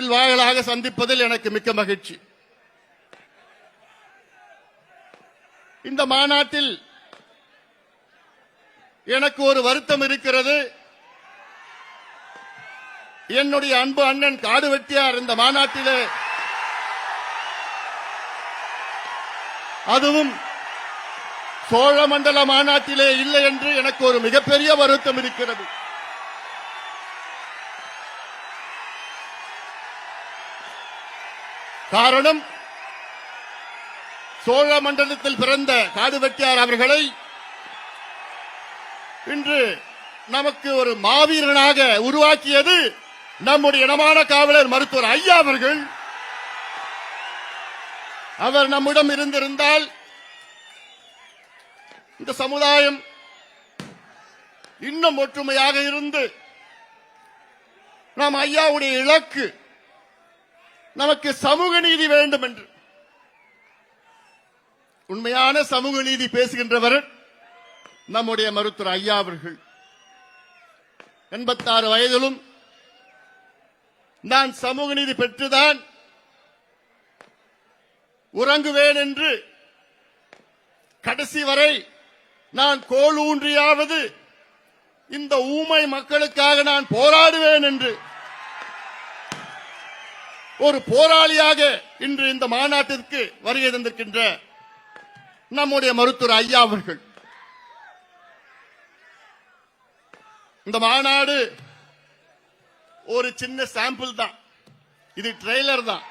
தொலைக்காட்சியில் வாயிலாக சந்திப்பதில் எனக்கு மிக்க மகிழ்ச்சி. இந்த மாநாட்டில் எனக்கு ஒரு வருத்தம் இருக்கிறது. என்னுடைய அன்பு அண்ணன் காடு வெட்டியார் இந்த மாநாட்டிலே, அதுவும் சோழமண்டல மாநாட்டிலே இல்லை என்று எனக்கு ஒரு மிகப்பெரிய வருத்தம் இருக்கிறது. காரணம், சோழமண்டலத்தில் பிறந்த காடு வெட்டியார் அவர்களை இன்று நமக்கு ஒரு மாவீரனாக உருவாக்கியது நம்முடைய இனமான காவலர் மருத்துவர் ஐயா அவர்கள். அவர் நம்மிடம் இருந்திருந்தால் இந்த சமுதாயம் இன்னும் ஒற்றுமையாக இருந்து நாம் ஐயாவுடைய இலக்கு நமக்கு சமூக நீதி வேண்டும் என்று, உண்மையான சமூக நீதி பேசுகின்றவர் நம்முடைய மருத்துவர் ஐயா அவர்கள். 86 வயதிலும் நான் சமூக நீதி பெற்றுதான் உறங்குவேன் என்று கடைசி வரை நான் கோல் ஊன்றியாவது இந்த ஊமை மக்களுக்காக நான் போராடுவேன் என்று ஒரு போராளியாக இன்று இந்த மாநாட்டிற்கு வருகை தந்திருக்கின்ற நம்முடைய மருத்துவர் ஐயா அவர்கள். இந்த மாநாடு ஒரு சின்ன சாம்பிள் தான், இது ட்ரெய்லர் தான்.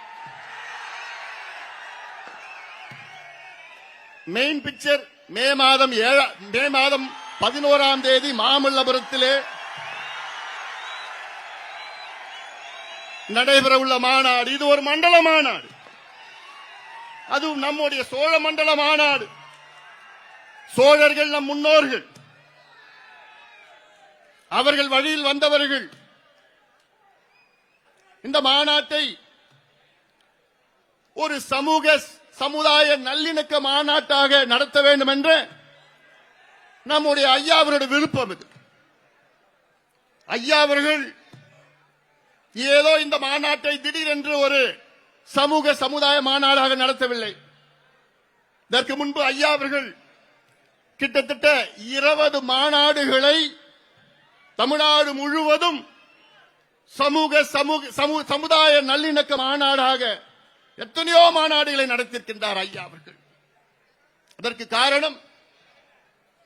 மெயின் பிக்சர் மே மாதம் 11ஆம் தேதி மாமல்லபுரத்திலே நடைபெறவுள்ள மாநாடு. இது ஒரு மண்டல மாநாடு, அதுவும் நம்முடைய சோழ மண்டல மாநாடு. சோழர்கள் நம் முன்னோர்கள், அவர்கள் வழியில் வந்தவர்கள். இந்த மாநாட்டை ஒரு சமுதாய நல்லிணக்க மாநாட்டாக நடத்த வேண்டும் என்ற நம்முடைய ஐயா அவருடைய விருப்பம் இது. ஐயா அவர்கள் ஏதோ இந்த மாநாட்டை திடீரென்று ஒரு சமுதாய மாநாடாக நடத்தவில்லை. இதற்கு முன்பு ஐயா அவர்கள் கிட்டத்தட்ட 20 மாநாடுகளை தமிழ்நாடு முழுவதும் சமுதாய நல்லிணக்க மாநாடாக எத்தனையோ மாநாடுகளை நடத்தியிருக்கின்றார் ஐயா அவர்கள். அதற்கு காரணம்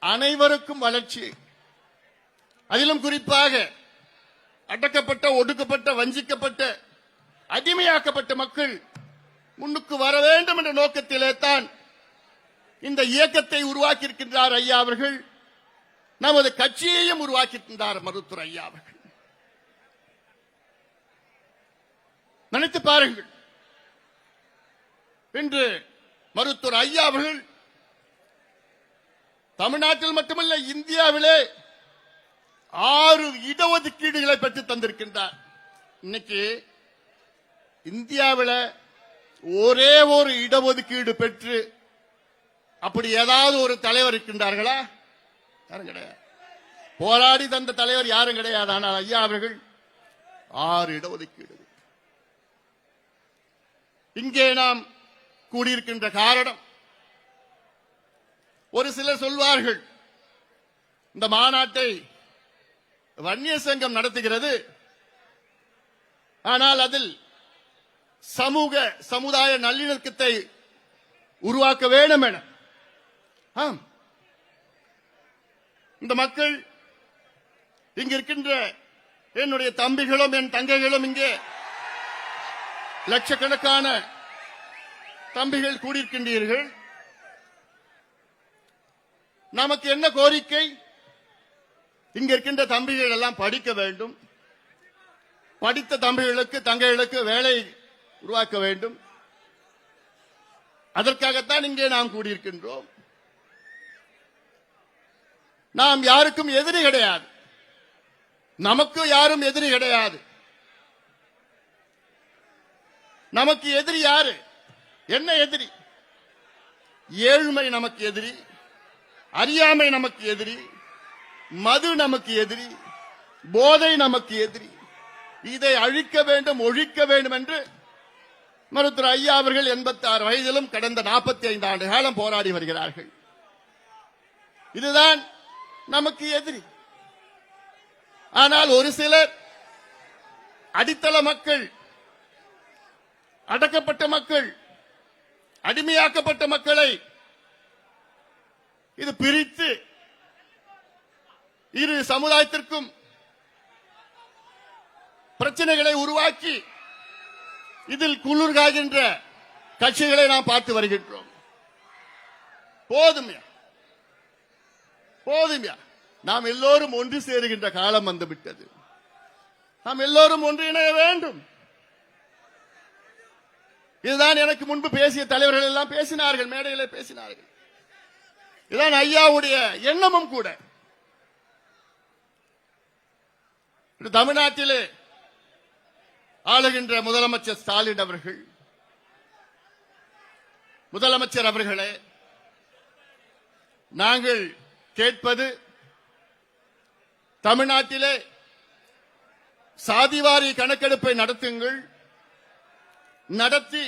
அனைவருக்கும் வளர்ச்சி, அதிலும் குறிப்பாக அடக்கப்பட்ட, ஒடுக்கப்பட்ட, வஞ்சிக்கப்பட்ட, அடிமையாக்கப்பட்ட மக்கள் முன்னுக்கு வர வேண்டும் என்ற நோக்கத்திலே தான் இந்த இயக்கத்தை உருவாக்கியிருக்கின்றார் ஐயா அவர்கள். நமது கட்சியையும் உருவாக்கியிருக்கின்றார் மருத்துவர் ஐயா அவர்கள். நினைத்து பாருங்கள், இன்று மருத்துவர் ஐயா அவர்கள் தமிழ்நாட்டில் மட்டுமல்ல இந்தியாவிலே 6 இடஒதுக்கீடுகளை பெற்று தந்திருக்கின்றார். இன்னைக்கு இந்தியாவில் ஒரே ஒரு இடஒதுக்கீடு பெற்று அப்படி ஏதாவது ஒரு தலைவர் இருக்கின்றார்களா? யாரும் கிடையாது. போராடி தந்த தலைவர் யாரும் கிடையாது. ஆனால் ஐயா அவர்கள் 6 இடஒதுக்கீடு. இங்கே நாம் கூடியிருக்கின்ற காரணம், ஒரு சிலர் சொல்வார்கள் இந்த மாநாட்டை வன்னியர் சங்கம் நடத்துகிறது, ஆனால் அதில் சமுதாய நல்லிணக்கத்தை உருவாக்க வேண்டும் என. இந்த மக்கள் இங்க இருக்கின்ற என்னுடைய தம்பிகளும் என் தங்கைகளும், இங்கே லட்சக்கணக்கான தம்பிகள் கூடியிருக்கின்றீர்கள். நமக்கு என்ன கோரிக்கை? இங்க இருக்கின்ற தம்பிகள் எல்லாம் படிக்க வேண்டும், படித்த தம்பிகளுக்கு தங்கைகளுக்கு வேலை உருவாக்க வேண்டும். அதற்காகத்தான் இங்கே நாம் கூடியிருக்கின்றோம். நாம் யாருக்கும் எதிரி கிடையாது, நமக்கு யாரும் எதிரி கிடையாது. நமக்கு எதிரி யாரு? என்ன எதிரி? ஏழ்மை நமக்கு எதிரி, அறியாமை நமக்கு எதிரி, மது நமக்கு எதிரி, போதை நமக்கு எதிரி. இதை அழிக்க வேண்டும், ஒழிக்க வேண்டும் என்று மருத்துவர் ஐயா அவர்கள் 86 வயதிலும் கடந்த 45 ஆண்டு காலம் போராடி வருகிறார்கள். இதுதான் நமக்கு எதிரி. ஆனால் ஒரு சிலர் அடித்தள மக்கள், அடக்கப்பட்ட மக்கள், அடிமையாக்கப்பட்ட மக்களை இது பிரித்து இரு சமுதாயத்திற்கும் பிரச்சனைகளை உருவாக்கி இதில் குளிர்காகின்ற கட்சிகளை நாம் பார்த்து வருகின்றோம். போதுமையா, போதுமையா. நாம் எல்லோரும் ஒன்று சேருகின்ற காலம் வந்துவிட்டது. நாம் எல்லோரும் ஒன்றிணைய வேண்டும். இதுதான் எனக்கு முன்பு பேசிய தலைவர்கள் எல்லாம் பேசினார்கள், மேடையிலே பேசினார்கள். இதுதான் ஐயாவுடைய எண்ணமும் கூட. தமிழ்நாட்டிலே ஆளுகின்ற முதலமைச்சர் ஸ்டாலின் அவர்கள், முதலமைச்சர் அவர்களே, நாங்கள் கேட்பது தமிழ்நாட்டிலே சாதிவாரி கணக்கெடுப்பை நடத்துங்கள், நடத்தி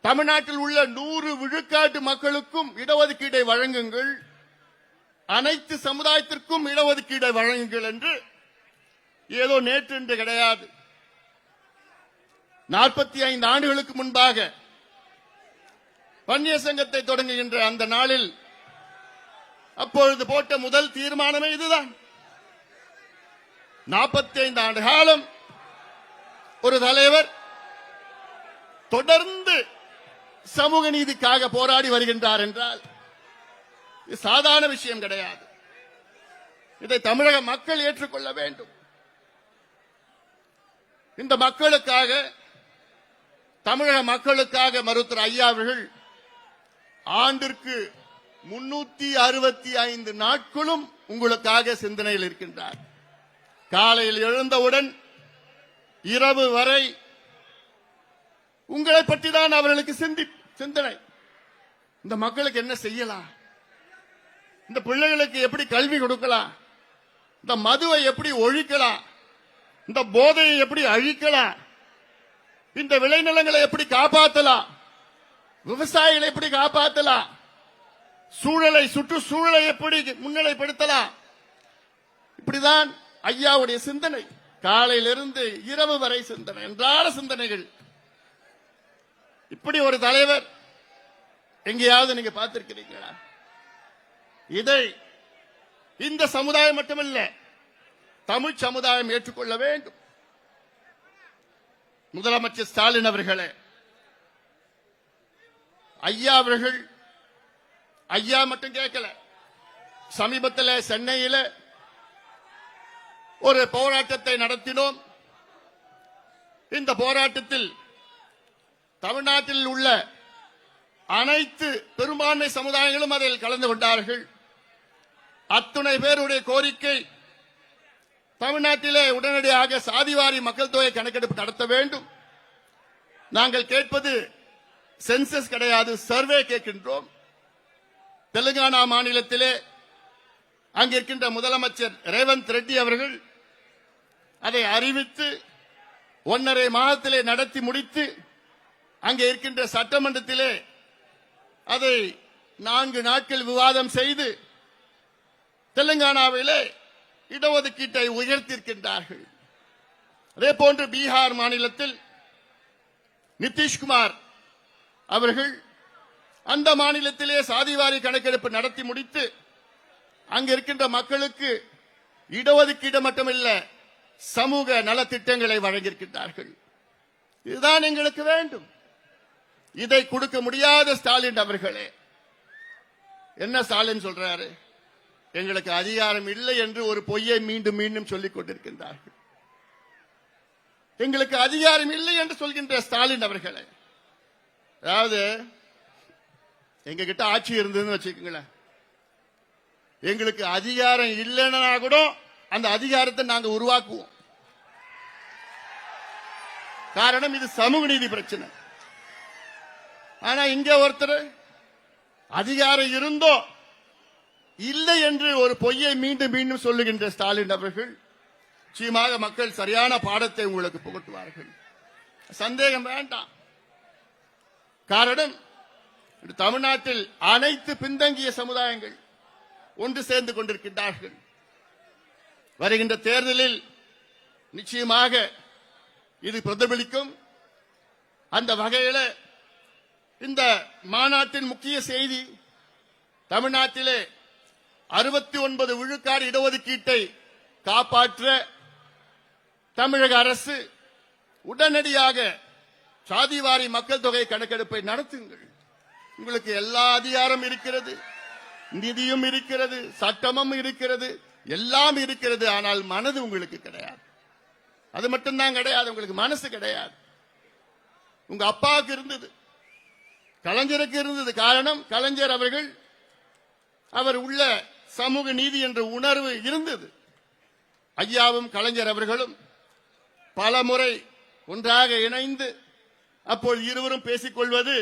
தமிழ்நாட்டில் உள்ள 100 விழுக்காட்டு மக்களுக்கும் இடஒதுக்கீடை வழங்குங்கள், அனைத்து சமுதாயத்திற்கும் இடஒதுக்கீடை வழங்குங்கள் என்று ஏதோ நேற்று என்று கிடையாது. 45 ஆண்டுகளுக்கு முன்பாக வன்னியர் சங்கத்தை தொடங்குகின்ற அந்த நாளில் அப்பொழுது போட்ட முதல் தீர்மானமே இதுதான். 45 ஆண்டு காலம் ஒரு தலைவர் தொடர்ந்து சமூக நீதிக்காக போராடி வருகின்றார் என்றால் இது சாதாரண விஷயம் கிடையாது. இதை தமிழக மக்கள் ஏற்றுக்கொள்ள வேண்டும். இந்த மக்களுக்காக, தமிழக மக்களுக்காக மருத்துவர் ஐயா அவர்கள் ஆண்டிற்கு 365 நாட்களும் உங்களுக்காக சிந்தனையில் இருக்கின்றார். காலையில் எழுந்தவுடன் இரவு வரை உங்களை பற்றி தான் அவர்களுக்கு சிந்தனை. இந்த மக்களுக்கு என்ன செய்யலாம், இந்த பிள்ளைகளுக்கு எப்படி கல்வி கொடுக்கலாம், இந்த மதுவை எப்படி ஒழிக்கலாம், இந்த போதையை எப்படி அழிக்கலாம், இந்த விளைநிலங்களை எப்படி காப்பாற்றலாம், விவசாயிகளை எப்படி காப்பாற்றலாம், சூழலை, சுற்றுச்சூழலை எப்படி முன்னிலைப்படுத்தலாம். இப்படிதான் ஐயாவுடைய சிந்தனை. காலையிலிருந்து இரவு வரை சிந்தனை, என்றால சிந்தனைகள். இப்படி ஒரு தலைவர் எங்கேயாவது நீங்க பார்த்திருக்கிறீங்களா? இதை இந்த சமுதாயம் மட்டுமல்ல, தமிழ் சமுதாயம் ஏற்றுக்கொள்ள வேண்டும். முதலமைச்சர் ஸ்டாலின் அவர்களே, ஐயா அவர்கள், ஐயா மட்டும் கேட்கல, சமீபத்தில் சென்னையில் ஒரு போராட்டத்தை நடத்தினோம். இந்த போராட்டத்தில் தமிழ்நாட்டில் உள்ள அனைத்து பெரும்பான்மை சமுதாயங்களும் அதில் கலந்து கொண்டார்கள். அத்துணை பேருடைய கோரிக்கை, தமிழ்நாட்டிலே உடனடியாக சாதிவாரி மக்கள் தொகை கணக்கெடுப்பு நடத்த வேண்டும். நாங்கள் கேட்பது சென்சஸ் கிடையாது, சர்வே கேட்கின்றோம். தெலுங்கானா மாநிலத்திலே அங்கிருக்கின்ற முதலமைச்சர் ரேவந்த் ரெட்டி அவர்கள் அதை அறிவித்து 1.5 மாதத்திலே நடத்தி முடித்து அங்கே இருக்கின்ற சட்டமன்றத்திலே அதை 4 நாட்கள் விவாதம் செய்து தெலுங்கானாவிலே இடஒதுக்கீட்டை உயர்த்தியிருக்கின்றார்கள். அதே போன்று பீகார் மாநிலத்தில் நிதிஷ்குமார் அவர்கள் அந்த மாநிலத்திலே சாதிவாரி கணக்கெடுப்பு நடத்தி முடித்து அங்க இருக்கின்ற மக்களுக்கு இடஒதுக்கீடு மட்டுமல்ல, சமூக நலத்திட்டங்களை வழங்கியிருக்கின்றார்கள். இதுதான் எங்களுக்கு வேண்டும். இதை கொடுக்க முடியாத ஸ்டாலின் அவர்களே, என்ன ஸ்டாலின் சொல்றாரு? எங்களுக்கு அதிகாரம் இல்லை என்று ஒரு பொய்யை மீண்டும் மீண்டும் சொல்லிக் கொண்டிருக்கின்றார்கள். எங்களுக்கு அதிகாரம் இல்லை என்று சொல்கின்ற ஸ்டாலின் அவர்களே, அதாவது எங்க கிட்ட ஆட்சி இருந்ததுன்னு வச்சுக்கோங்களேன், எங்களுக்கு அதிகாரம் இல்லைன்னா கூட அந்த அதிகாரத்தை நாங்க உருவாக்குவோம். காரணம் இது சமூக நீதி பிரச்சனை. ஆனா இங்க ஒருத்தர் அதிகாரம் இருந்தோ இல்லை என்று ஒரு பொய்யை மீண்டும் மீண்டும் சொல்லுகின்ற ஸ்டாலின் அவர்கள் நிச்சயமாக மக்கள் சரியான பாடத்தை உங்களுக்கு புகட்டுவார்கள், சந்தேகம் வேண்டாம். காரணம், தமிழ்நாட்டில் அனைத்து பின்தங்கிய சமுதாயங்கள் ஒன்று சேர்ந்து கொண்டிருக்கின்றார்கள். வருகின்ற தேர்தலில் நிச்சயமாக இது பிரதிபலிக்கும். அந்த வகையில் இந்த மாநாட்டின் முக்கிய செய்தி, தமிழ்நாட்டிலே 69 விழுக்காடு இடஒதுக்கீட்டை காப்பாற்ற தமிழக அரசு உடனடியாக சாதிவாரி மக்கள் தொகை கணக்கெடுப்பை நடத்துங்கள். உங்களுக்கு எல்லா அதிகாரம் இருக்கிறது, நிதியும் இருக்கிறது, சட்டமும் இருக்கிறது, எல்லாம் இருக்கிறது. ஆனால் மனது உங்களுக்கு கிடையாது. அது மட்டும்தான் கிடையாது, உங்களுக்கு மனசு கிடையாது. உங்க அப்பாவுக்கு இருந்தது, கலைஞருக்கு இருந்தது. காரணம், கலைஞர் அவர்கள் அவர் உள்ள சமூக நீதி என்ற உணர்வு இருந்தது. ஐயாவும் கலைஞர் அவர்களும் பல முறை ஒன்றாக இணைந்து அப்போது இருவரும் பேசிக்கொள்வது,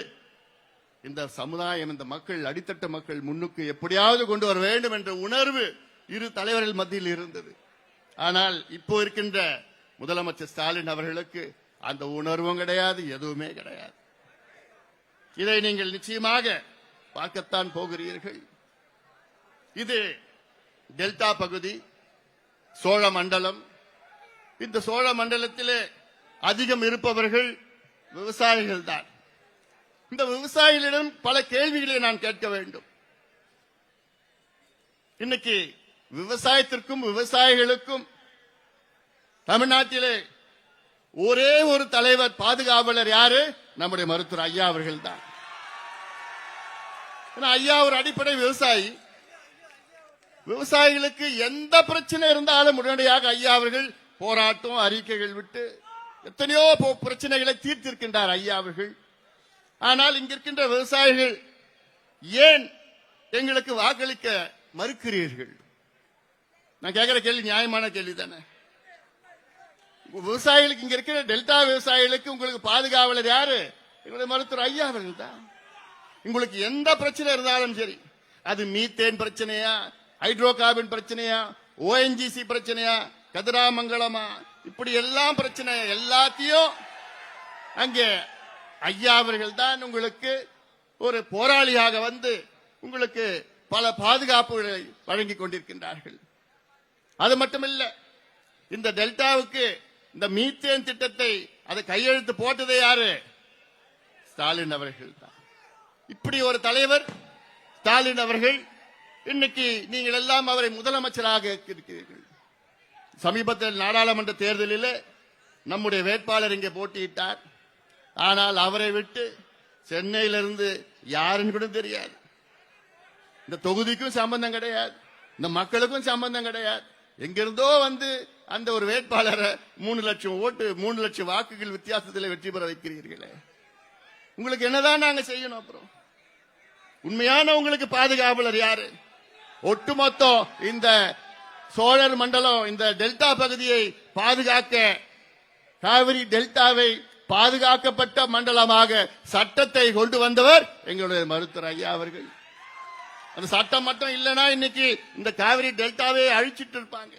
இந்த சமுதாயம், இந்த மக்கள், அடித்தட்ட மக்கள் முன்னுக்கு எப்படியாவது கொண்டு வர வேண்டும் என்ற உணர்வு இரு தலைவர்கள் மத்தியில் இருந்தது. ஆனால் இப்போ இருக்கின்ற முதலமைச்சர் ஸ்டாலின் அவர்களுக்கு அந்த உணர்வும் கிடையாது, எதுவுமே கிடையாது. இதை நீங்கள் நிச்சயமாக பார்க்கத்தான் போகிறீர்கள். இது டெல்டா பகுதி, சோழ மண்டலம். இந்த சோழ மண்டலத்திலே அதிகம் இருப்பவர்கள் விவசாயிகள் தான். இந்த விவசாயிகளிடம் பல கேள்விகளை நான் கேட்க வேண்டும். இன்னைக்கு விவசாயத்திற்கும் விவசாயிகளுக்கும் தமிழ்நாட்டிலே ஒரே ஒரு தலைவர், பாதுகாவலர் யாரு? நம்முடைய மருத்துவர் ஐயா அவர்கள் தான். ஐயா ஒரு அடிப்படை விவசாயி. விவசாயிகளுக்கு எந்த பிரச்சனை இருந்தாலும் உடனடியாக ஐயா அவர்கள் போராட்டம், அறிக்கைகள் விட்டு எத்தனையோ பிரச்சனைகளை தீர்த்திருக்கின்றார் ஐயா அவர்கள். ஆனால் இங்கிருக்கின்ற விவசாயிகள் ஏன் எங்களுக்கு வாக்களிக்க மறுக்கிறீர்கள்? நான் கேட்கிற கேள்வி நியாயமான கேள்வி தானே. விவசாயிகளுக்கு, இங்க இருக்கிற டெல்டா விவசாயிகளுக்கு உங்களுக்கு பாதுகாவலர் யாரு? எங்களுடைய மருத்துவர் ஐயா அவர்கள் தான். உங்களுக்கு எந்த பிரச்சனை இருந்தாலும் சரி, அது மீத்தேன் பிரச்சனையா, ஹைட்ரோ கார்பன் பிரச்சனையா, ஓஎன்ஜிசி பிரச்சனையா, கதிராமங்கலமா, இப்படி எல்லாம் பிரச்சனை எல்லாத்தையும் அங்கே ஐயா அவர்கள் தான் உங்களுக்கு ஒரு போராளியாக வந்து உங்களுக்கு பல பாதுகாப்புகளை வழங்கிக் கொண்டிருக்கின்றார்கள். அது மட்டுமல்ல, இந்த டெல்டாவுக்கு இந்த மீத்தேன் திட்டத்தை அதை கையெழுத்து போட்டதே யாரு? ஸ்டாலின் அவர்கள் தான். இப்படி ஒரு தலைவர் ஸ்டாலின் அவர்கள். இன்னைக்கு நீங்கள் எல்லாம் அவரை முதலமைச்சராக இருக்கிறீர்கள். சமீபத்தில் நாடாளுமன்ற தேர்தலில் நம்முடைய வேட்பாளர் இங்கே போட்டியிட்டார். ஆனால் அவரை விட்டு சென்னையிலிருந்து யாருன்னு கூட தெரியாது. இந்த தொகுதிக்கும் சம்பந்தம் கிடையாது, இந்த மக்களுக்கும் சம்பந்தம் கிடையாது. எங்கிருந்தோ வந்து அந்த ஒரு வேட்பாளரை 3 லட்சம் ஓட்டு, 3 லட்சம் வாக்குகள் வித்தியாசத்தில் வெற்றி பெற வைக்கிறீர்களே, உங்களுக்கு என்னதான் நாங்க செய்யணும்? அப்புறம் உண்மையான உங்களுக்கு பாதுகாவலர் யாரு? ஒட்டுமொத்தம் இந்த சோழர் மண்டலம், இந்த டெல்டா பகுதியை பாதுகாக்க, காவிரி டெல்டாவை பாதுகாக்கப்பட்ட மண்டலமாக சட்டத்தை கொண்டு வந்தவர் எங்களுடைய மருத்துவர் ஐயா அவர்கள். அந்த சட்டம் மட்டும் இல்லைன்னா இன்னைக்கு இந்த காவிரி டெல்டாவை அழிச்சிட்டு இருப்பாங்க.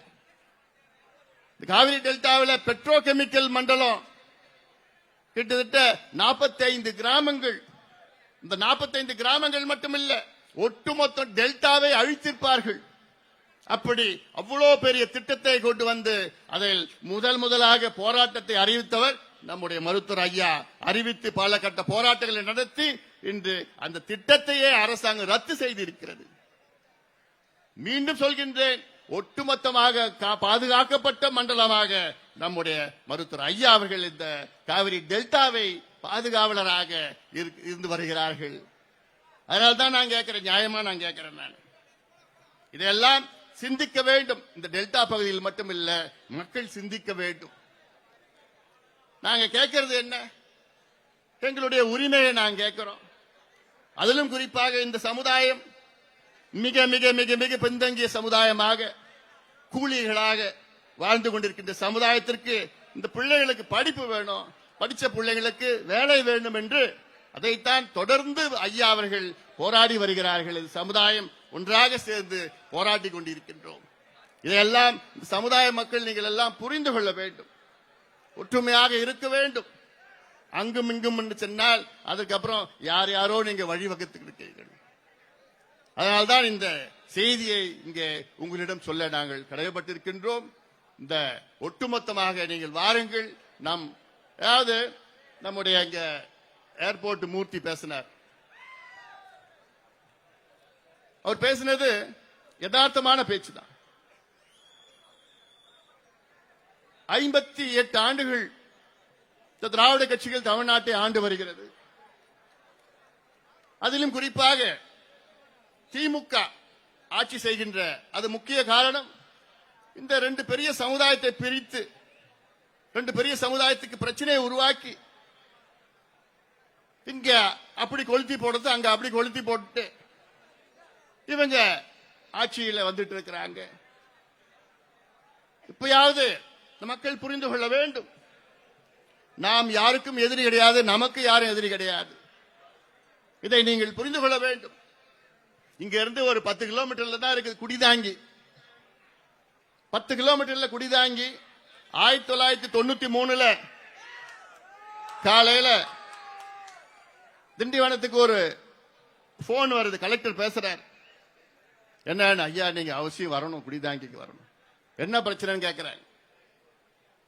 இந்த காவிரி டெல்டாவில் பெட்ரோ கெமிக்கல் மண்டலம் கிட்டத்தட்ட 45 கிராமங்கள். இந்த 45 கிராமங்கள் மட்டுமில்ல, ஒட்டுமொத்த டெல்டாவை அழித்திருப்பார்கள். அப்படி அவ்வளோ பெரிய திட்டத்தை கொண்டு வந்து அதில் முதலாக போராட்டத்தை அறிவித்தவர் நம்முடைய மருத்துவர் ஐயா. அறிவித்து பல கட்ட போராட்டங்களை நடத்தி இன்று அந்த திட்டத்தையே அரசாங்கம் ரத்து செய்திருக்கிறது. மீண்டும் சொல்கின்றேன், ஒட்டுமொத்தமாக பாதுகாக்கப்பட்ட மண்டலமாக நம்முடைய மருத்துவர் ஐயா அவர்கள் இந்த காவிரி டெல்டாவை பாதுகாவலராக இருந்து வருகிறார்கள். அதனால்தான் நான் கேட்கிறேன், நியாயமா நான் கேட்கிறேன். நான் இதெல்லாம் சிந்திக்க வேண்டும். இந்த டெல்டா பகுதியில் மட்டுமில்ல, மக்கள் சிந்திக்க வேண்டும். நாங்க கேட்கறது என்ன? எங்களுடைய உரிமையை நாங்க கேட்கிறோம். அதிலும் குறிப்பாக இந்த சமுதாயம் மிக மிக மிக மிக பின்தங்கிய சமுதாயமாக, கூலிகளாக வாழ்ந்து கொண்டிருக்கின்ற சமுதாயத்திற்கு இந்த பிள்ளைகளுக்கு படிப்பு வேணும், படிச்ச பிள்ளைகளுக்கு வேலை வேண்டும் என்று அதைத்தான் தொடர்ந்து ஐயா அவர்கள் போராடி வருகிறார்கள். சமுதாயம் ஒன்றாக சேர்ந்து போராடி கொண்டிருக்கின்றோம். இதையெல்லாம் சமுதாய மக்கள் நீங்கள் எல்லாம் புரிந்து கொள்ள வேண்டும். ஒற்றுமையாக இருக்க வேண்டும். அங்கும் இங்கும் என்று சொன்னால் அதுக்கப்புறம் யார் யாரோ நீங்க வழிவகுத்து இருக்கிறீர்கள். அதனால்தான் இந்த செய்தியை இங்கே உங்களிடம் சொல்ல நாங்கள் கடமைப்பட்டிருக்கின்றோம். இந்த ஒட்டுமொத்தமாக நீங்கள் வாருங்கள். நம் அதாவது நம்முடைய இங்க ஏர்போர்ட் மூர்த்தி பேசினார். அவர் பேசினது யதார்த்தமான பேச்சு தான். 58 ஆண்டுகள் திராவிட கட்சிகள் தமிழ்நாட்டை ஆண்டு வருகிறது. அதிலும் குறிப்பாக திமுக ஆட்சி செய்கின்ற அது முக்கிய காரணம். இந்த ரெண்டு பெரிய சமுதாயத்தை பிரித்து ரெண்டு பெரிய சமுதாயத்துக்கு பிரச்சனையை உருவாக்கி இங்க அப்படி கொளுத்தி போடுறது, அங்க அப்படி கொளுத்தி போட்டு இவங்க ஆட்சியில் வந்துட்டு இருக்கிறாங்க. இப்பயாவது மக்கள் புரிந்து கொள்ள வேண்டும். நாம் யாருக்கும் எதிரி கிடையாது, நமக்கு யாரும் எதிரி கிடையாது. இதை நீங்கள் புரிந்து கொள்ள வேண்டும். இங்க இருந்து ஒரு 10 கிலோமீட்டர்ல தான் இருக்குது குடிதாங்கி. 10 கிலோமீட்டர்ல குடிதாங்கி 1993 காலையில திண்டிவனத்துக்கு ஒரு போன் வருது. கலெக்டர் பேசுறார். என்ன ஐயா, நீங்க அவசியம் வரணும், குடிதாங்கிக்கு வரணும். என்ன பிரச்சனைன்னு கேட்கிறேன்.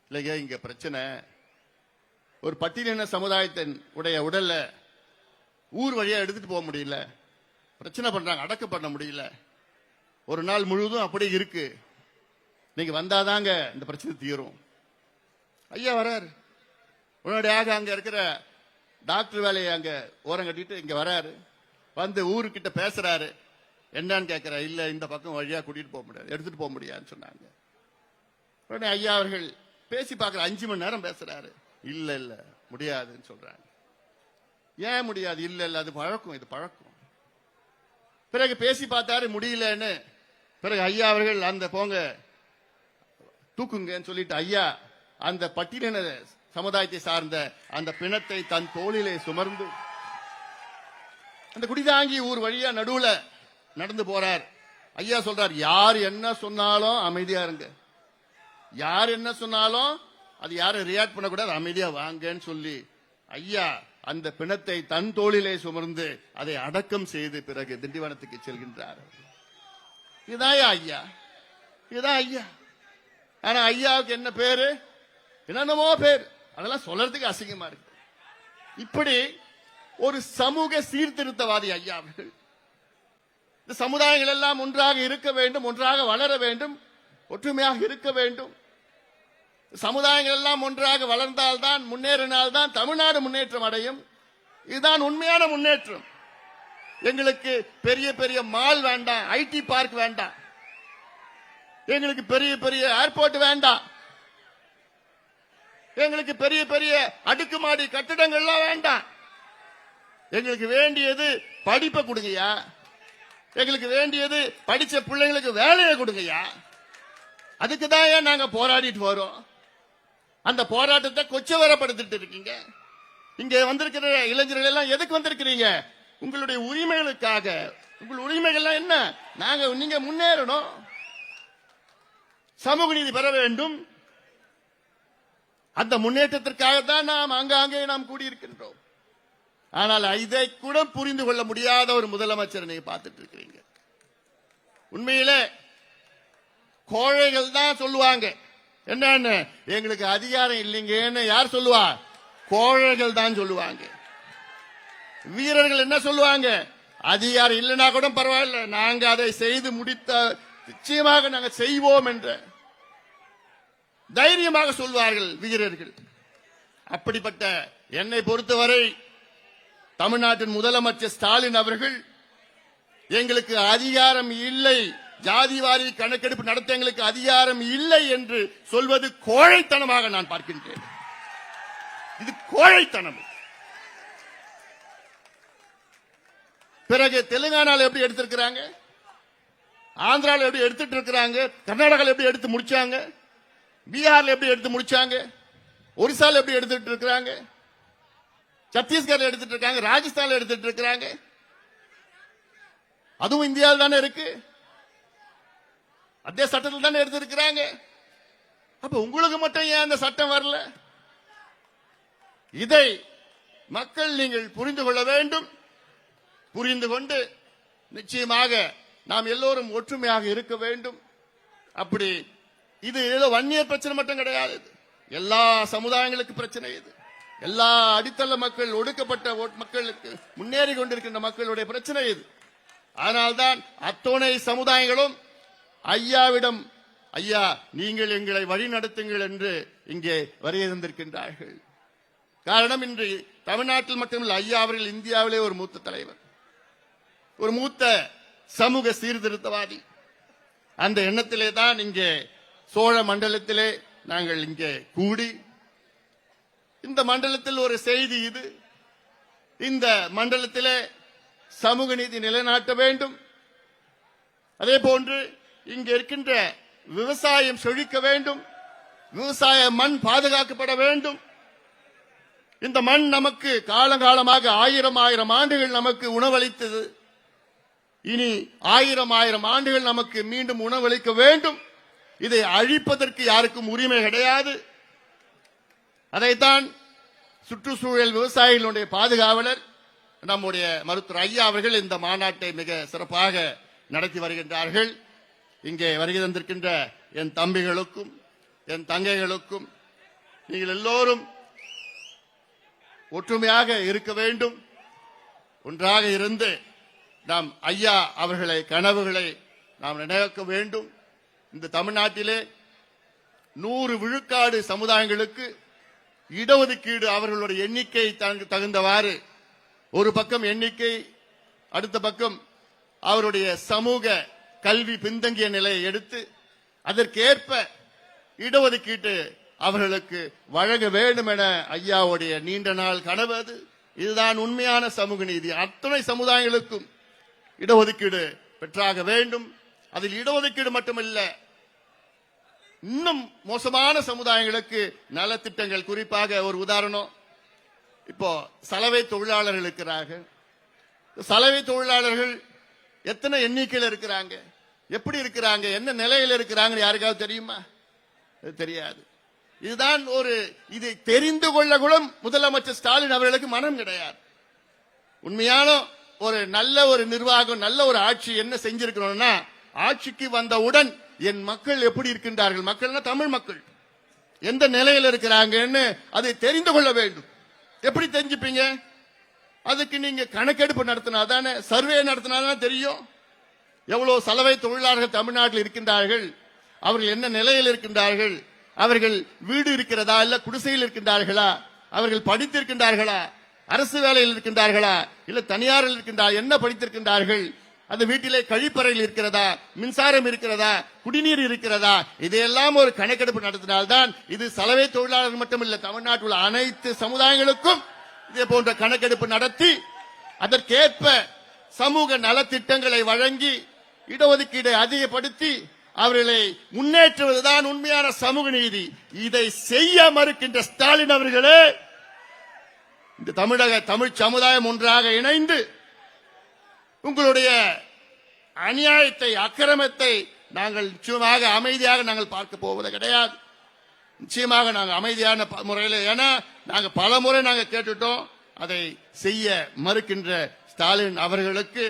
இல்லைங்க, இங்க பிரச்சனை ஒரு பட்டியலின சமுதாயத்தின் உடைய உடல்ல ஊர் வழியா எடுத்துட்டு போக முடியல, பிரச்சனை பண்றாங்க, அடக்க பண்ண முடியல, ஒரு நாள் முழுவதும் அப்படி இருக்கு. நீங்க வந்தாதாங்க இந்த பிரச்சனை தீரும். ஐயா வராரு. உடனடியாக அங்க இருக்கிற டாக்டர் வேலையை அங்க ஓரம் கட்டிட்டு இங்க வராரு. வந்து ஊருக்கிட்ட பேசுறாரு. என்னன்னு கேட்கிற. இல்ல, இந்த பக்கம் வழியா கூட்டிட்டு போக முடியாது, எடுத்துட்டு போக முடியாதுன்னு சொன்னாங்க. உடனே ஐயா அவர்கள் பேசி பார்க்கிற 5 மணி நேரம் பேசுறாரு. இல்ல இல்ல முடியாதுன்னு சொல்றாங்க. ஏன் முடியாது? இல்ல இல்ல அது பழக்கம், இது பழக்கம். பிறகு பேசி பார்த்தாரு, முடியலன்னு. பிறகு ஐயா அவர்கள் அந்த போங்க தூக்குங்கன்னு சொல்லிட்டு ஐயா அந்த பட்டியலின சமுதாயத்தை சார்ந்த அந்த பிணத்தை தன் தோளிலே சுமர்ந்து அந்த குடிதாங்கி ஊர் வழியா நடுவுல நடந்து போறார். ஐயா சொல்றார், யார் என்ன சொன்னாலும் அமைதியா இருங்க, யார் என்ன சொன்னாலும் அது யாரும் ரியாக்ட் பண்ணக்கூடாது, அமைதியா வாங்கன்னு சொல்லி ஐயா அந்த பிணத்தை தன் தோளிலே சுமர்ந்து அதை அடக்கம் செய்து பிறகு திண்டிவனத்துக்கு செல்கின்றார். இதுதான் ஐயா, இதுதான் ஐயா. ஆனா ஐயாவுக்கு என்ன பேரு? என்னென்னமோ பேர், அதெல்லாம் சொல்றதுக்கு அசிங்கமா இருக்கு. இப்படி ஒரு சமூக சீர்திருத்தவாதி ஐயா அவர்கள். இந்த சமுதாயங்கள் எல்லாம் ஒன்றாக இருக்க வேண்டும், ஒன்றாக வளர வேண்டும், ஒற்றுமையாக இருக்க வேண்டும். சமுதாயங்கள் எல்லாம் ஒன்றாக வளர்ந்தால்தான், முன்னேறினால்தான் தமிழ்நாடு முன்னேற்றம் அடையும். இதுதான் உண்மையான முன்னேற்றம். எங்களுக்கு பெரிய பெரிய மால் வேண்டாம், ஐடி பார்க் வேண்டாம், எங்களுக்கு பெரிய பெரிய ஏர்போர்ட் வேண்டாம், எங்களுக்கு பெரிய பெரிய அடுக்குமாடி கட்டிடங்கள்லாம் வேண்டாம். எங்களுக்கு வேண்டியது படிப்பை கொடுங்கய்யா, எங்களுக்கு வேண்டியது படிச்ச பிள்ளைங்களுக்கு வேலையை கொடுங்கய்யா. அதுக்கு தான் நாங்க போராடிட்டு வரோம். அந்த போராட்டத்தை கொச்சவரப்படுத்திட்டு இருக்கீங்க. இங்க வந்திருக்கிற இளைஞர்கள் எல்லாம் எதுக்கு வந்திருக்கிறீங்க? உங்களுடைய உரிமைகளுக்காக. உங்கள் உரிமைகள் என்ன? நீங்க முன்னேறணும், சமூக நீதி பெற வேண்டும். அந்த முன்னேற்றத்திற்காகத்தான் நாம் அங்காங்கே நாம் கூடியிருக்கின்றோம். ஆனால் இதை கூட புரிந்து கொள்ள முடியாத ஒரு முதலமைச்சர் நீங்க பார்த்துட்டு இருக்கிறீங்க. உண்மையிலே கோழைகள் தான் சொல்லுவாங்க. என்னன்னு, எங்களுக்கு அதிகாரம் இல்லைங்கன்னு யார் சொல்லுவா? கோழைகள் தான் சொல்லுவாங்க. வீரர்கள் என்ன சொல்லுவாங்க? அதிகாரம் இல்லைன்னா கூட பரவாயில்ல, நாங்க அதை செய்து முடித்த நிச்சயமாக நாங்க செய்வோம் என்ற தைரியமாக சொல்வார்கள் வீரர்கள். அப்படிப்பட்ட என்னை பொறுத்தவரை தமிழ்நாட்டின் முதலமைச்சர் ஸ்டாலின் அவர்கள் எங்களுக்கு அதிகாரம் இல்லை, ஜாதிவாரி கணக்கெடுப்பு நடத்த எங்களுக்கு அதிகாரம் இல்லை என்று சொல்வது கோழைத்தனமாக நான் பார்க்கின்றேன். இது கோழைத்தனம். பிறகு தெலுங்கானால எப்படி எடுத்திருக்கிறாங்க, ஆந்திராவில் எப்படி எடுத்துட்டு இருக்கிறாங்க, கர்நாடகாவில் எப்படி எடுத்து முடிச்சாங்க, பீகார்ல எப்படி எடுத்து முடிச்சாங்க, ஒரிசால எப்படி எடுத்துட்டு இருக்கிறாங்க, சத்தீஸ்கர்ல எடுத்துட்டு இருக்காங்க, ராஜஸ்தான்ல எடுத்துட்டு இருக்கிறாங்க. அதுவும் இந்தியாவில் தானே இருக்கு. அதே சட்டத்தில் தானே எடுத்திருக்கிறாங்க. அப்ப உங்களுக்கு மட்டும் ஏன் அந்த சட்டம் வரல? இதை மக்கள் நீங்கள் புரிந்து கொள்ள வேண்டும். புரிந்து கொண்டு நிச்சயமாக நாம் எல்லோரும் ஒற்றுமையாக இருக்க வேண்டும். அப்படி இது ஏதோ வன்னியர் பிரச்சனை மட்டும் கிடையாது, எல்லா சமுதாயங்களுக்கு பிரச்சனை. இது எல்லா அடித்தள மக்கள், ஒடுக்கப்பட்ட மக்களுக்கு, முன்னேறி கொண்டிருக்கின்ற மக்களுடைய பிரச்சனை இது. அதனால்தான் அத்துணை சமுதாயங்களும் ஐயாவிடம், ஐயா நீங்கள் எங்களை வழி நடத்துங்கள் என்று இங்கே வருகை தந்திருக்கின்றார்கள். காரணம், இன்று தமிழ்நாட்டில் மட்டுமல்ல, ஐயா அவர்கள் இந்தியாவிலே ஒரு மூத்த தலைவர், ஒரு மூத்த சமூக சீர்திருத்தவாதி. அந்த எண்ணத்திலே தான் இங்கே சோழ மண்டலத்திலே நாங்கள் இங்கே கூடி, இந்த மண்டலத்தில் ஒரு செய்தி இது, இந்த மண்டலத்திலே சமூக நீதி நிலைநாட்ட வேண்டும். அதே போன்று இங்க இருக்கின்ற விவசாயம் செழிக்க வேண்டும், விவசாய மண் பாதுகாக்கப்பட வேண்டும். இந்த மண் நமக்கு காலங்காலமாக ஆயிரம் ஆண்டுகள் நமக்கு உணவளித்தது. இனி ஆயிரம் ஆண்டுகள் நமக்கு மீண்டும் உணவளிக்க வேண்டும். இதை அழிப்பதற்கு யாருக்கும் உரிமை கிடையாது. அதைத்தான் சுற்றுச்சூழல் விவசாயிகளுடைய பாதுகாவலர் நம்முடைய மருத்துவர் ஐயா அவர்கள் இந்த மாநாட்டை மிக சிறப்பாக நடத்தி வருகின்றார்கள். இங்கே வருகை தந்திருக்கின்ற என் தம்பிகளுக்கும் என் தங்கைகளுக்கும், நீங்கள் எல்லோரும் ஒற்றுமையாக இருக்க வேண்டும். ஒன்றாக இருந்து நாம் ஐயா அவர்களை கனவுகளை நாம் நினைக்க வேண்டும். இந்த தமிழ்நாட்டிலே 100 விழுக்காடு சமுதாயங்களுக்கு இடஒதுக்கீடு அவர்களுடைய எண்ணிக்கை தகுந்தவாறு, ஒரு பக்கம் எண்ணிக்கை, அடுத்த பக்கம் அவருடைய சமூக கல்வி பின்தங்கிய நிலையை எடுத்து அதற்கேற்ப இடஒதுக்கீட்டு அவர்களுக்கு வழங்க வேண்டும் என ஐயாவுடைய நீண்ட நாள் கனவு அது. இதுதான் உண்மையான சமூக நீதி. அத்தனை சமுதாயங்களுக்கும் இடஒதுக்கீடு பெற்றாக வேண்டும். அதில் இடஒதுக்கீடு மட்டுமல்ல, இன்னும் மோசமான சமுதாயங்களுக்கு நலத்திட்டங்கள், குறிப்பாக ஒரு உதாரணம், இப்போ சலவை தொழிலாளர்கள் இருக்கிறார்கள். சலவை தொழிலாளர்கள் எத்தனை எண்ணிக்கையில் இருக்கிறாங்க, எப்படி இருக்கிறாங்க, என்ன நிலையில் இருக்கிறாங்க யாருக்காவது தெரியுமா? தெரியாது. இதுதான் இதை தெரிந்து கொள்ள கூட முதலமைச்சர் ஸ்டாலின் அவர்களுக்கு மனம் கிடையாது. உண்மையான ஒரு நல்ல ஒரு நிர்வாகம், நல்ல ஒரு ஆட்சி என்ன செஞ்சிருக்கணும்னா, ஆட்சிக்கு வந்தவுடன் என் மக்கள் எப்படி இருக்கின்றார்கள், மக்கள்னா தமிழ் மக்கள் எந்த நிலையில் இருக்கிறாங்கன்னு அதை தெரிந்து கொள்ள வேண்டும். எப்படி தெரிஞ்சுப்பீங்க? அதுக்கு நீங்க கணக்கெடுப்பு நடத்தினாதானே, சர்வே நடத்தினாதானே தெரியும். எவ்வளவு சலவை தொழிலாளர்கள் தமிழ்நாட்டில் இருக்கின்றார்கள், அவர்கள் என்ன நிலையில் இருக்கின்றார்கள், அவர்கள் வீடு இருக்கிறதா, இல்ல குடிசையில் இருக்கின்றார்களா, அவர்கள் படித்திருக்கின்றார்களா, அரசு வேலையில் இருக்கின்றார்களா, இல்ல தனியாரில் இருக்கின்றார்கள், என்ன படித்திருக்கின்றார்கள், அந்த வீட்டிலே கழிப்பறையில் இருக்கிறதா, மின்சாரம் இருக்கிறதா, குடிநீர் இருக்கிறதா, இதையெல்லாம் ஒரு கணக்கெடுப்பு நடத்தினால்தான், இது சலவை தொழிலாளர்கள் மட்டுமில்லை, தமிழ்நாட்டில் உள்ள அனைத்து சமுதாயங்களுக்கும் இதே போன்ற கணக்கெடுப்பு நடத்தி அதற்கேற்ப சமூக நலத்திட்டங்களை வழங்கி இடஒதுக்கீடை அதிகப்படுத்தி அவர்களை முன்னேற்றுவதுதான் உண்மையான சமூக நீதி. இதை செய்ய மறுக்கின்ற ஸ்டாலின் அவர்களே, இந்த தமிழ் சமுதாயம் ஒன்றாக இணைந்து உங்களுடைய அநியாயத்தை, அக்கிரமத்தை நாங்கள் நிச்சயமாக அமைதியாக நாங்கள் பார்க்க போவது கிடையாது. நிச்சயமாக நாங்கள் அமைதியான முறையில், ஏன்னா நாங்கள் பல முறை நாங்கள் கேட்டுட்டோம், அதை செய்ய மறுக்கின்ற ஸ்டாலின் அவர்களுக்கு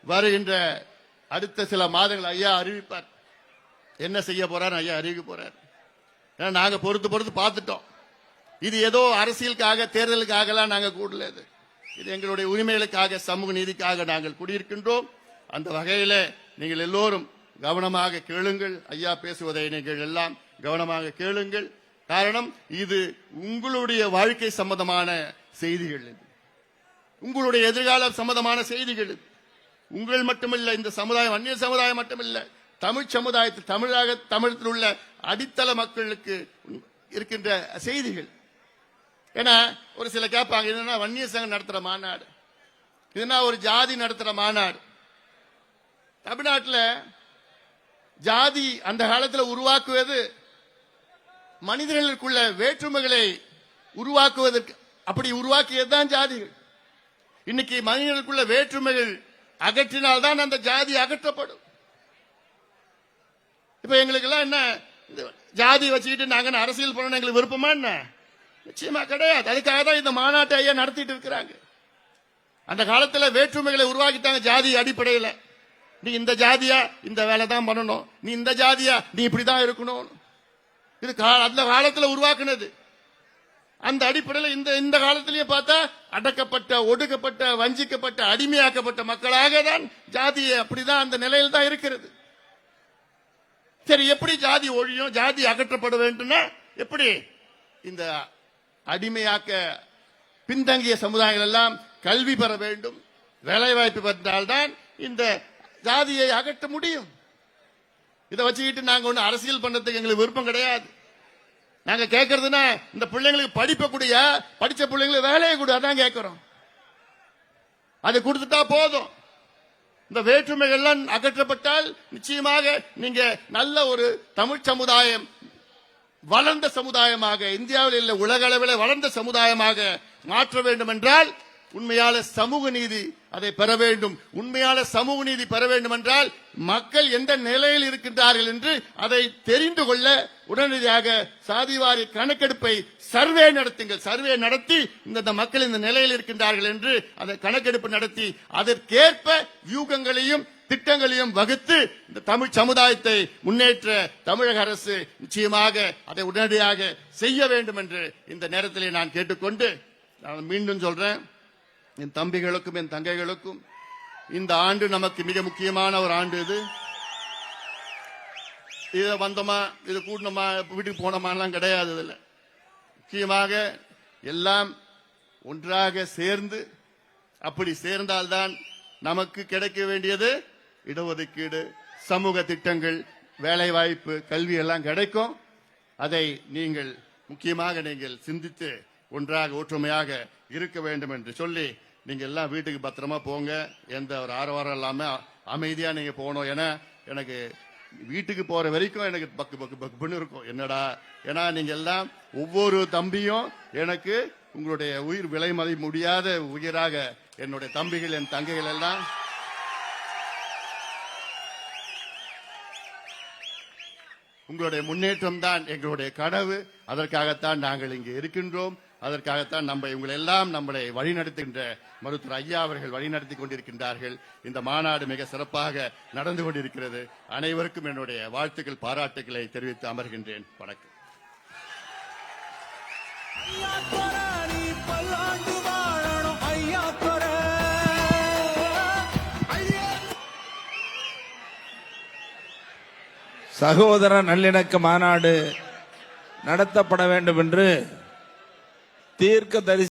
வருகின்ற அடுத்த சில மாதங்கள் ஐயா அறிவிப்பார். என்ன செய்ய போறார் ஐயா அறிவிக்க போறார். ஏன்னா நாங்க பொறுத்து பார்த்துட்டோம். இது ஏதோ அரசியலுக்காக, தேர்தலுக்காகலாம் நாங்க கூடல. இது எங்களுடைய உரிமைகளுக்காக, சமூக நீதிக்காக நாங்கள் கூடியிருக்கின்றோம். அந்த வகையில நீங்கள் எல்லோரும் கவனமாக கேளுங்கள். ஐயா பேசுவதை நீங்கள் எல்லாம் கவனமாக கேளுங்கள். காரணம், இது உங்களுடைய வாழ்க்கை சம்பந்தமான செய்திகள், உங்களுடைய எதிர்கால சம்பந்தமான செய்திகள். உங்கள் மட்டுமல்ல, இந்த சமுதாயம், அந்நிய சமுதாயம் மட்டுமல்ல, தமிழ் சமுதாயத்தில், தமிழகத்தில் உள்ள அடித்தள மக்களுக்கு இருக்கின்ற செய்திகள். ஏன்னா ஒரு சில கேட்பாங்க, இதுனா வன்னிய சங்கம் நடத்துற மாநாடு, இதுனா ஒரு ஜாதி நடத்துற மாநாடு. தமிழ்நாட்டில் ஜாதி அந்த காலத்தில் உருவாக்குவது மனிதர்களுக்குள்ள வேற்றுமைகளை உருவாக்குவதற்கு, அப்படி உருவாக்கியதுதான் ஜாதிகள். இன்னைக்கு மனிதர்களுக்குள்ள வேற்றுமைகள் அகற்றினால்தான் அந்த ஜாதி அகற்றப்படும். இப்ப எங்களுக்கு எல்லாம் என்ன ஜாதி வச்சுக்கிட்டு நாங்க அரசியல் பண்ணணும் எங்களுக்கு விருப்பமா என்ன? நிச்சயமா கிடையாது. அதுக்காக தான் இந்த மாநாட்டை ஐயா நடத்திட்டு இருக்கிறாங்க. அந்த காலத்துல வேற்றுமைகளை உருவாக்கிட்டாங்க ஜாதி அடிப்படையில். நீ இந்த ஜாதியா இந்த வேலை தான் பண்ணணும், நீ இந்த ஜாதியா நீ இப்படிதான் இருக்கணும். இது அந்த காலத்துல உருவாக்குனது. அந்த அடிப்படையில் இந்த காலத்திலேயே பார்த்தா அடக்கப்பட்ட, ஒடுக்கப்பட்ட, வஞ்சிக்கப்பட்ட, அடிமையாக்கப்பட்ட மக்களாக தான் ஜாதி அப்படிதான் அந்த நிலையில் தான் இருக்கிறது. சரி, எப்படி ஜாதி ஒழியும், ஜாதி அகற்றப்பட வேண்டும்னா எப்படி? இந்த அடிமையாக்க பின்தங்கிய சமுதாயங்கள் எல்லாம் கல்வி பெற வேண்டும், வேலை வாய்ப்பு பெற்றால்தான் இந்த ஜாதியை அகற்ற முடியும். இதை வச்சுக்கிட்டு நாங்க ஒண்ணு அரசியல் பண்றதுக்கு எங்களுக்கு விருப்பம் கிடையாது. நாங்க கேட்கறதுன்னா இந்த பிள்ளைங்களுக்கு படிப்பை கூடிய, படிச்ச பிள்ளைங்களுக்கு வேலையை கூட அதான் கேட்கிறோம். அது கொடுத்துட்டா போதும். இந்த வேற்றுமைகள்லாம் அகற்றப்பட்டால் நிச்சயமாக நீங்க நல்ல ஒரு தமிழ் சமுதாயம், வளர்ந்த சமுதாயமாக, இந்தியாவில் இல்ல உலக அளவில் வளர்ந்த சமுதாயமாக மாற்ற வேண்டும் என்றால் உண்மையால சமூக நீதி அதை பெற வேண்டும். உண்மையால சமூக நீதி பெற வேண்டும் என்றால் மக்கள் எந்த நிலையில் இருக்கின்றார்கள் என்று அதை தெரிந்து கொள்ள உடனடியாக சாதிவாரி கணக்கெடுப்பை சர்வே நடத்துங்கள். சர்வே நடத்தி இந்த மக்கள் இந்த நிலையில் இருக்கின்றார்கள் என்று அதை கணக்கெடுப்பு நடத்தி அதற்கேற்ப வியூகங்களையும் திட்டங்களையும் வகுத்து இந்த தமிழ் சமுதாயத்தை முன்னேற்ற தமிழக அரசு நிச்சயமாக அதை உடனடியாக செய்ய வேண்டும் என்று இந்த நேரத்திலே நான் கேட்டுக்கொண்டு, நான் மீண்டும் சொல்றேன், என் தம்பிகளுக்கும் என் தங்கைகளுக்கும் இந்த ஆண்டு நமக்கு மிக முக்கியமான ஒரு ஆண்டு. இது வந்தோமா, இது கூடணுமா, வீட்டுக்கு போனோமாலாம் கிடையாது. இதுல முக்கியமாக எல்லாம் ஒன்றாக சேர்ந்து, அப்படி சேர்ந்தால்தான் நமக்கு கிடைக்க வேண்டியது இடஒதுக்கீடு, சமூக திட்டங்கள், வேலை வாய்ப்பு, கல்வி எல்லாம் கிடைக்கும். அதை நீங்கள் முக்கியமாக நீங்கள் சிந்தித்து ஒன்றாக ஒற்றுமையாக இருக்க வேண்டும் என்று சொல்லி, நீங்க எல்லாம் வீட்டுக்கு பத்திரமா போங்க. எந்த ஒரு ஆரவாரம் இல்லாம அமைதியா நீங்க போகணும். ஏன்னா எனக்கு வீட்டுக்கு போற வரைக்கும் எனக்கு பக்கு பக்கு பக்குன்னு இருக்கும். என்னடா, ஏன்னா நீங்க எல்லாம் ஒவ்வொரு தம்பியும் எனக்கு உங்களுடைய உயிர் விலை மதிக்க முடியாத உயிராக என்னுடைய தம்பிகள், என் தங்கைகள் எல்லாம் உங்களுடைய முன்னேற்றம் தான் எங்களுடைய கனவு. அதற்காகத்தான் நாங்கள் இங்கே இருக்கின்றோம். அதற்காகத்தான் உங்களை எல்லாம் நம்மளை வழிநடத்துகின்ற மருத்துவர் ஐயா அவர்கள் வழிநடத்தி கொண்டிருக்கின்றார்கள். இந்த மாநாடு மிக சிறப்பாக நடந்து கொண்டிருக்கிறது. அனைவருக்கும் என்னுடைய வாழ்த்துக்கள், பாராட்டுக்களை தெரிவித்து அமர்கின்றேன். வணக்கம். சகோதர நல்லிணக்க மாநாடு நடத்தப்பட வேண்டும் என்று தீர்க்கதரிசி